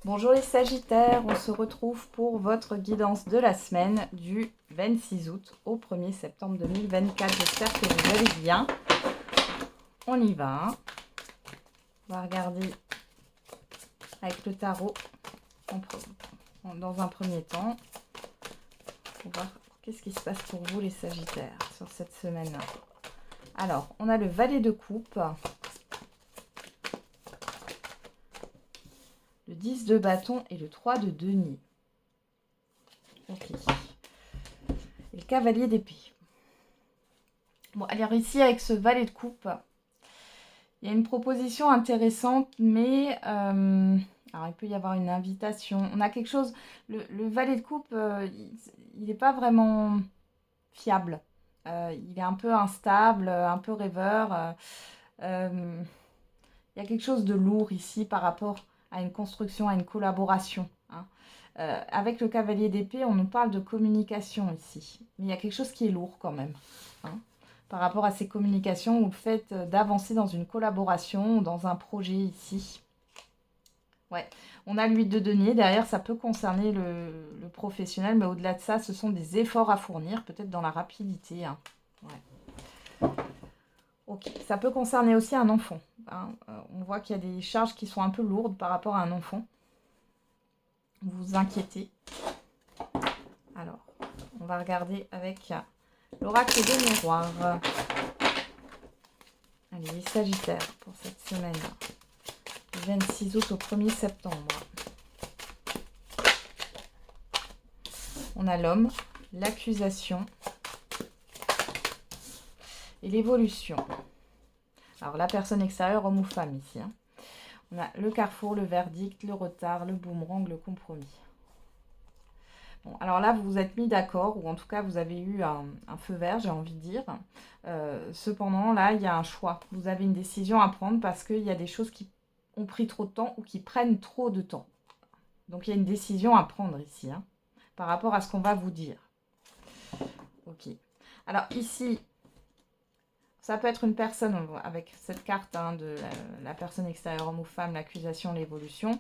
Bonjour les Sagittaires, on se retrouve pour votre guidance de la semaine du 26 août au 1er septembre 2024. J'espère que vous allez bien. On y va. On va regarder avec le tarot dans un premier temps. On va voir qu'est-ce qui se passe pour vous les Sagittaires sur cette semaine. Alors, on a le valet de coupe. Le 10 de bâton et le 3 de denier. Ok. Et le cavalier d'épée. Bon, alors ici, avec ce valet de coupe, il y a une proposition intéressante, mais alors il peut y avoir une invitation. On a quelque chose, le valet de coupe, il n'est pas vraiment fiable. Il est un peu instable, un peu rêveur. Il y a quelque chose de lourd ici par rapport à une construction, à une collaboration. Hein. Avec le cavalier d'épée, on nous parle de communication ici. Mais il y a quelque chose qui est lourd quand même. Hein, par rapport à ces communications ou le fait d'avancer dans une collaboration ou dans un projet ici. Ouais, on a l'huile de denier. Derrière, ça peut concerner le professionnel, mais au-delà de ça, ce sont des efforts à fournir, peut-être dans la rapidité. Hein. Ouais. Ok, ça peut concerner aussi un enfant. Hein. On voit qu'il y a des charges qui sont un peu lourdes par rapport à un enfant. Vous vous inquiétez. Alors, on va regarder avec l'oracle des miroirs. Allez, les Sagittaires pour cette semaine. Du 26 août au 1er septembre. On a l'homme, l'accusation et l'évolution. Alors, la personne extérieure, homme ou femme ici. Hein. On a le carrefour, le verdict, le retard, le boomerang, le compromis. Bon, alors là, vous vous êtes mis d'accord, ou en tout cas, vous avez eu un feu vert, j'ai envie de dire. Cependant, là, il y a un choix. Vous avez une décision à prendre parce qu'il y a des choses qui ont pris trop de temps ou qui prennent trop de temps. Donc, il y a une décision à prendre ici, hein, par rapport à ce qu'on va vous dire. Ok. Alors, ici, ça peut être une personne, avec cette carte hein, de la personne extérieure, homme ou femme, l'accusation, l'évolution.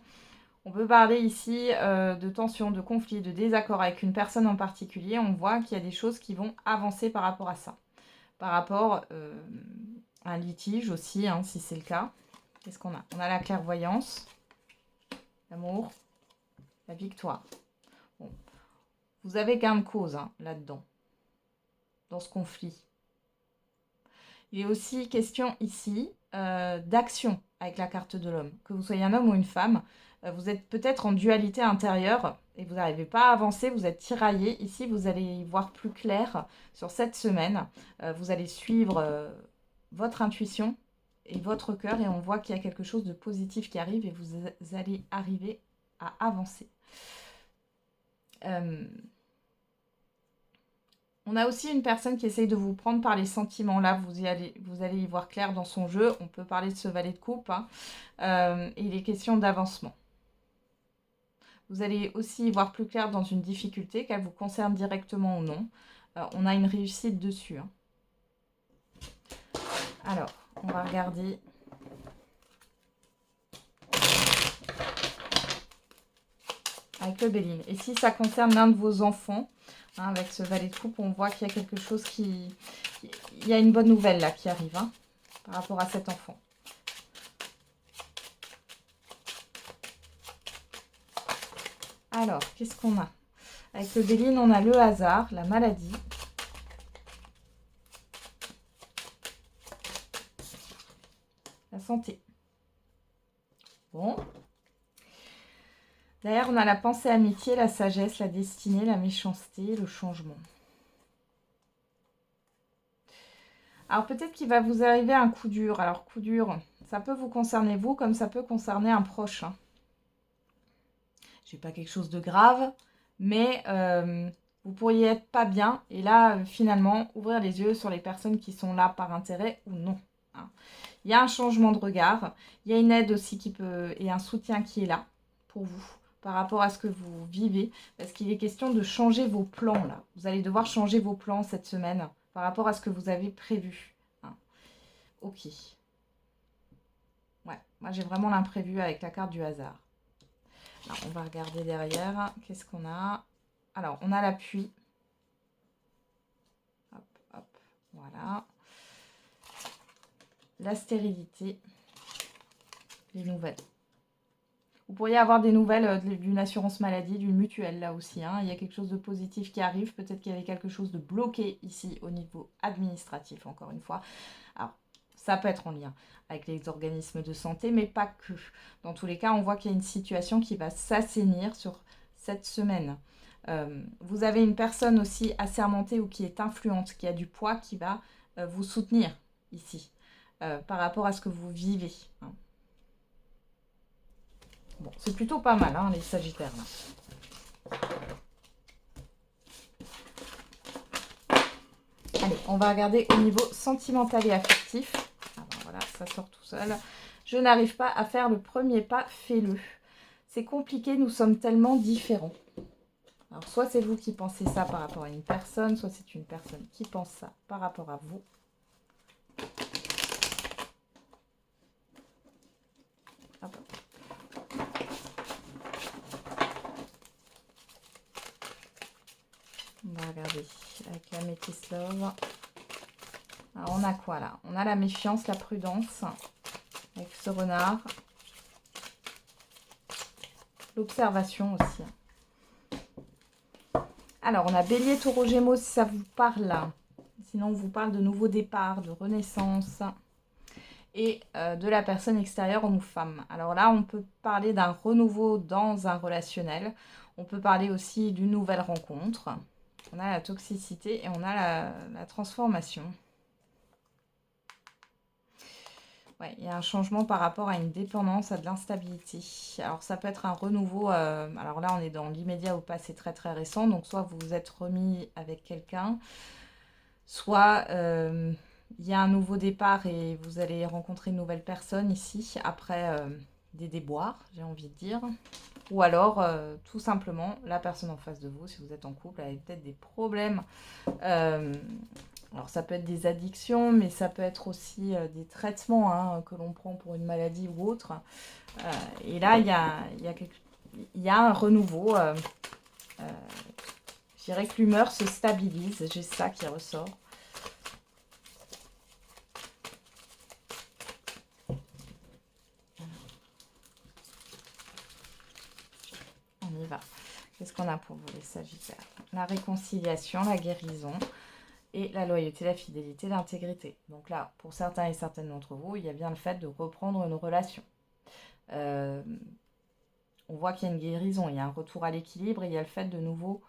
On peut parler ici de tension, de conflit, de désaccord avec une personne en particulier. On voit qu'il y a des choses qui vont avancer par rapport à ça. Par rapport à un litige aussi, hein, si c'est le cas. Qu'est-ce qu'on a? On a la clairvoyance, l'amour, la victoire. Bon. Vous avez gain de cause hein, là-dedans, dans ce conflit. Il est aussi question ici d'action avec la carte de l'homme. Que vous soyez un homme ou une femme, vous êtes peut-être en dualité intérieure et vous n'arrivez pas à avancer, vous êtes tiraillé. Ici, vous allez y voir plus clair sur cette semaine. Vous allez suivre votre intuition et votre cœur et on voit qu'il y a quelque chose de positif qui arrive et vous allez arriver à avancer. On a aussi une personne qui essaye de vous prendre par les sentiments. Là, vous allez y voir clair dans son jeu. On peut parler de ce valet de coupe. Hein. Et il est question d'avancement. Vous allez aussi y voir plus clair dans une difficulté, qu'elle vous concerne directement ou non. On a une réussite dessus. Hein. Alors, on va regarder. Avec le Béline. Et si ça concerne l'un de vos enfants, hein, avec ce valet de coupe, on voit qu'il y a quelque chose qui... Il y a une bonne nouvelle là qui arrive hein, par rapport à cet enfant. Alors, qu'est-ce qu'on a? Avec le Béline, on a le hasard, la maladie. La santé. Bon. Derrière, on a la pensée amitié, la sagesse, la destinée, la méchanceté, le changement. Alors, peut-être qu'il va vous arriver un coup dur. Alors, coup dur, ça peut vous concerner vous, comme ça peut concerner un proche. Hein. Je n'ai pas quelque chose de grave, mais vous pourriez être pas bien. Et là, finalement, ouvrir les yeux sur les personnes qui sont là par intérêt ou non. Hein. Il y a un changement de regard. Il y a une aide aussi et un soutien qui est là pour vous par rapport à ce que vous vivez. Parce qu'il est question de changer vos plans là. Vous allez devoir changer vos plans cette semaine par rapport à ce que vous avez prévu. Hein. Ok. Ouais, moi j'ai vraiment l'imprévu avec la carte du hasard. on va regarder derrière. Qu'est-ce qu'on a? Alors, on a l'appui. Hop, hop, voilà. La stérilité. Les nouvelles. Vous pourriez avoir des nouvelles d'une assurance maladie, d'une mutuelle là aussi. Hein. Il y a quelque chose de positif qui arrive. Peut-être qu'il y avait quelque chose de bloqué ici au niveau administratif, encore une fois. Alors, ça peut être en lien avec les organismes de santé, mais pas que. Dans tous les cas, on voit qu'il y a une situation qui va s'assainir sur cette semaine. Vous avez une personne aussi assermentée ou qui est influente, qui a du poids, qui va vous soutenir ici par rapport à ce que vous vivez. Hein. Bon, c'est plutôt pas mal, hein, les Sagittaires, là. Allez, on va regarder au niveau sentimental et affectif. Alors voilà, ça sort tout seul. Je n'arrive pas à faire le premier pas, fais-le. C'est compliqué, nous sommes tellement différents. Alors, soit c'est vous qui pensez ça par rapport à une personne, soit c'est une personne qui pense ça par rapport à vous. Hop. On va regarder avec la Métis Love. Alors, on a quoi là? On a la méfiance, la prudence avec ce renard. L'observation aussi. Alors, on a Bélier, Taureau, Gémeaux, si ça vous parle. Sinon, on vous parle de nouveau départ, de renaissance. Et de la personne extérieure, homme ou femme. Alors là, on peut parler d'un renouveau dans un relationnel. On peut parler aussi d'une nouvelle rencontre. On a la toxicité et on a la transformation. Ouais, il y a un changement par rapport à une dépendance, à de l'instabilité. Alors ça peut être un renouveau. Alors là, on est dans l'immédiat ou passé très très récent. Donc soit vous vous êtes remis avec quelqu'un, soit il y a un nouveau départ et vous allez rencontrer une nouvelle personne ici après des déboires, j'ai envie de dire. Ou alors, tout simplement, la personne en face de vous, si vous êtes en couple, elle a peut-être des problèmes. Alors, ça peut être des addictions, mais ça peut être aussi des traitements hein, que l'on prend pour une maladie ou autre. Et là, il y a un renouveau. Je dirais que l'humeur se stabilise. J'ai ça qui ressort. On y va. Qu'est-ce qu'on a pour vous les Sagittaires? La réconciliation, la guérison et la loyauté, la fidélité, l'intégrité. Donc là, pour certains et certaines d'entre vous, il y a bien le fait de reprendre une relation. On voit qu'il y a une guérison, il y a un retour à l'équilibre et il y a le fait de nouveau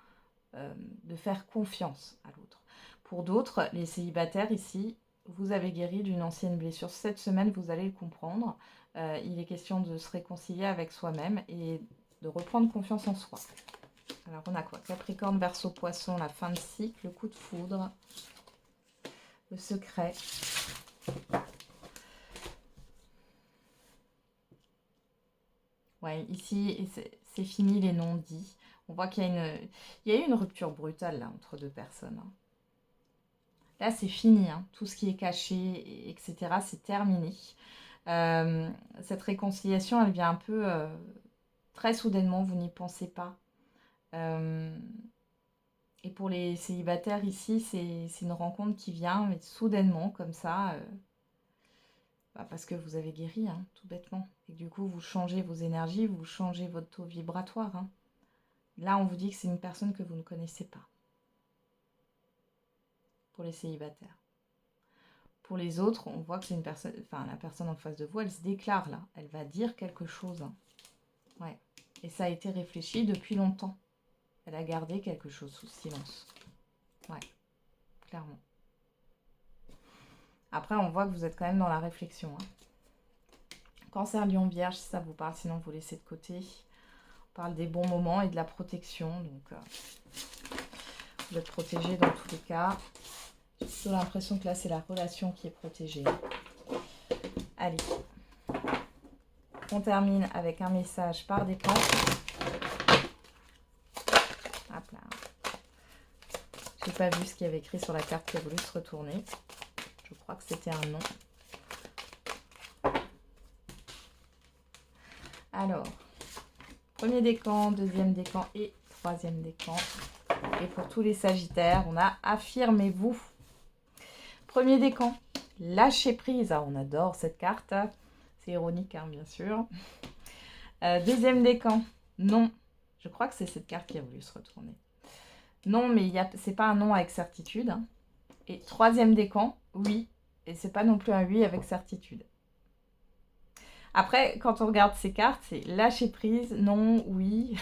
de faire confiance à l'autre. Pour d'autres, les célibataires ici, vous avez guéri d'une ancienne blessure. Cette semaine, vous allez le comprendre. Il est question de se réconcilier avec soi-même et de reprendre confiance en soi. Alors, on a quoi? Capricorne, Verseau, Poisson, la fin de cycle, le coup de foudre, le secret. Ouais, ici, c'est fini les non-dits. On voit qu'il y a eu une rupture brutale là, entre deux personnes. Hein. Là, c'est fini. Hein. Tout ce qui est caché, etc., c'est terminé. Cette réconciliation, elle vient un peu très soudainement, vous n'y pensez pas. Et pour les célibataires ici, c'est une rencontre qui vient mais soudainement, comme ça, parce que vous avez guéri, hein, tout bêtement. Et du coup, vous changez vos énergies, vous changez votre taux vibratoire. Hein. Là, on vous dit que c'est une personne que vous ne connaissez pas. Pour les célibataires. Pour les autres, on voit que c'est une personne, enfin la personne en face de vous, elle se déclare là. Elle va dire quelque chose. Hein. Ouais. Et ça a été réfléchi depuis longtemps. Elle a gardé quelque chose sous silence. Ouais, clairement. Après, on voit que vous êtes quand même dans la réflexion. Hein. Cancer, Lion, Vierge, si ça vous parle, sinon vous laissez de côté. On parle des bons moments et de la protection. Donc, vous êtes protégé dans tous les cas. J'ai plutôt l'impression que là, c'est la relation qui est protégée. Allez. On termine avec un message par des pages. Hop là. J'ai pas vu ce qu'il y avait écrit sur la carte qui a voulu se retourner. Je crois que c'était un non. Alors, Premier décan, deuxième décan et troisième décan. Et pour tous les Sagittaires, on a affirmez-vous. Premier décan, lâcher prise. Ah, on adore cette carte. C'est ironique, hein, bien sûr. Deuxième décan, non. Je crois que c'est cette carte qui a voulu se retourner. Non, mais c'est pas un non avec certitude. Hein. Et troisième décan, oui. Et c'est pas non plus un oui avec certitude. Après, quand on regarde ces cartes, c'est lâcher prise, non, oui.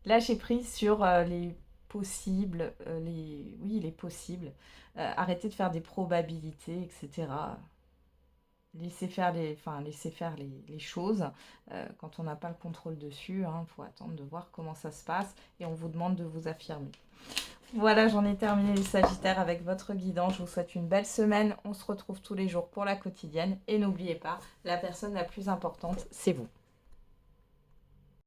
Lâcher prise sur les possibles, les possibles. Arrêter de faire des probabilités, etc. Laisser faire les choses quand on n'a pas le contrôle dessus. Il faut attendre de voir comment ça se passe et on vous demande de vous affirmer. Voilà, j'en ai terminé les Sagittaires avec votre guidance. Je vous souhaite une belle semaine. On se retrouve tous les jours pour la quotidienne. Et n'oubliez pas, la personne la plus importante, c'est vous.